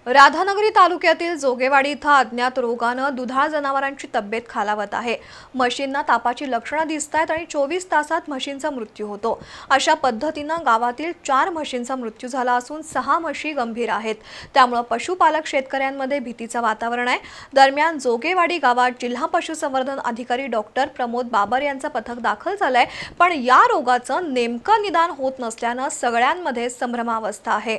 राधानगरी तालुक्यातील जोगेवाडी इथं अज्ञात रोगानं दुधाळ जनावरांची तब्येत खालावत आहे। म्हशींना तापाची लक्षणं दिसतात आणि 24 तासात म्हशींचा मृत्यू होतो। अशा पद्धतीनं गावातील 4 म्हशींचा मृत्यू झाला असून 6 म्हशी गंभीर आहेत। त्यामुळे पशुपालक शेतकऱ्यांमध्ये भीतीचं वातावरण आहे। दरम्यान जोगेवाडी गावात जिल्हा पशुसंवर्धन अधिकारी डॉक्टर प्रमोद बाबर यांचं पथक दाखल झालंय, पण या रोगाचं नेमकं निदान होत नसल्यानं सगळ्यांमध्ये संभ्रमावस्था आहे।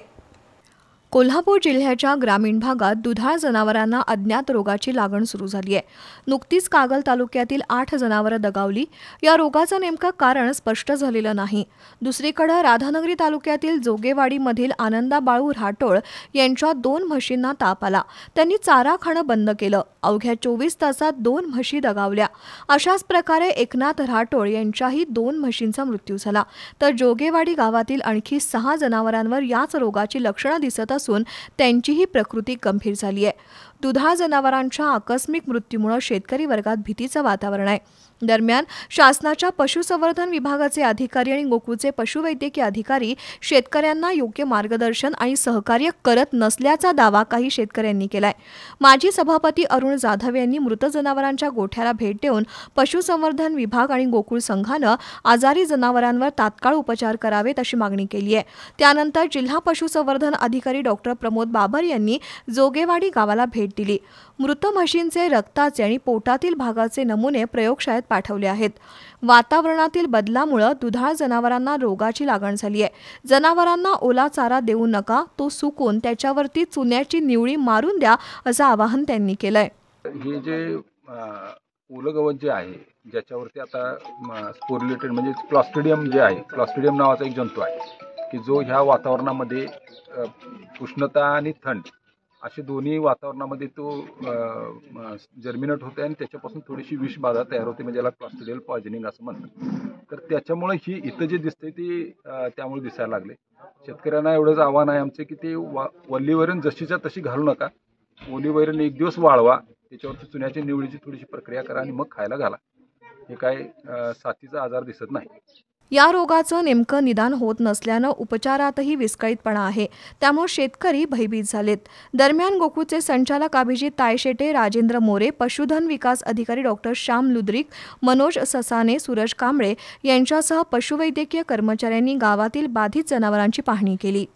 कोल्हापूर जिल्ह्याच्या ग्रामीण भागात दुधाळ जनावरांना अज्ञात रोगाची लागण सुरू झाली आहे। नुकतीच कागल तालुक्यातील 8 जनावरं दगावली। या रोगाचं नेमकं कारण स्पष्ट झालेलं नाही। दुसरीकडे राधानगरी तालुक्यातील जोगेवाडीमधील आनंदा बाळू राठोड यांच्या 2 म्हशींना ताप आला। त्यांनी चारा खाणं बंद केलं। अवघ्या 24 तासात 2 म्हशी दगावल्या। अशाच प्रकारे एकनाथ राठोड यांच्याही 2 म्हशींचा मृत्यू झाला। तर जोगेवाडी गावातील आणखी 6 जनावरांवर याच रोगाची लक्षणं दिसत असून त्यांचीही प्रकृती गंभीर झाली आहे। दुधाळ जनावरांच्या आकस्मिक मृत्यूमुळे शेतकरी वर्गात भीतीचं वातावरण आहे। दरम्यान शासनाच्या पशुसंवर्धन विभागाचे अधिकारी आणि गोकुळचे पशुवैद्यकीय अधिकारी शेतकऱ्यांना योग्य मार्गदर्शन आणि सहकार्य करत नसल्याचा दावा काही शेतकऱ्यांनी केलाय। माजी सभापती अरुण जाधव यांनी मृत जनावरांच्या गोठ्याला भेट देऊन पशुसंवर्धन विभाग आणि गोकुळ संघानं आजारी जनावरांवर तात्काळ उपचार करावेत अशी मागणी केली आहे। त्यानंतर जिल्हा पशुसंवर्धन अधिकारी डॉक्टर प्रमोद बाबर यांनी जोगेवाडी गावाला भेट दिली। मृत म्हशींचे रक्ताचे आणि पोटातील भागाचे नमुने प्रयोगशाळेत पाठवले आहेत। वातावरणातील बदलामुळे दुधाळ जनावरांना रोगाची लागण झाली आहे। जनावरांना ओला चारा देऊ नका, तो सुकून त्याच्यावरती चुन्याची निवळी मारून द्या असं आवाहन त्यांनी केलंय। हे जे ओलं गवत जे आहे, ज्याच्यावरती आता स्पोरिलेटेड म्हणजे क्लॉस्ट्रिडियम जे आहे, क्लॉस्ट्रिडियम नावाचा एक जंतू आहे की जो ह्या वातावरणामध्ये उष्णता आणि थंड असे दोन्ही वातावरणामध्ये तो जर्मिनेट होते आणि त्याच्यापासून थोडीशी विषबाधा तयार होते, म्हणजे याला क्लॉस्ट्रिडियल पॉयझनिंग असं म्हणतात। तर त्याच्यामुळे ही इथं जे दिसते ती त्यामुळे दिसायला लागले। शेतकऱ्यांना एवढंच आव्हान आहे आमचे की ते वल्लीवैरण जशीच्या तशी घालू नका, ओलीवैरण एक दिवस वाळवा, त्याच्यावरती चुन्याची निवडीची थोडीशी प्रक्रिया करा आणि मग खायला घाला। हे काय साथीचा आजार दिसत नाही। या रोगाचं नेमकं निदान होत नसल्यानं उपचारातही विस्कळीतपणा आहे। त्यामुळे शेतकरी भयभीत झालेत। दरम्यान गोकुळचे संचालक अभिजित तायशेटे, राजेंद्र मोरे, पशुधन विकास अधिकारी डॉक्टर श्याम लुद्रिक, मनोज ससाने, सूरज कांबळे यांच्यासह पशुवैद्यकीय कर्मचाऱ्यांनी गावातील बाधित जनावरांची पाहणी केली।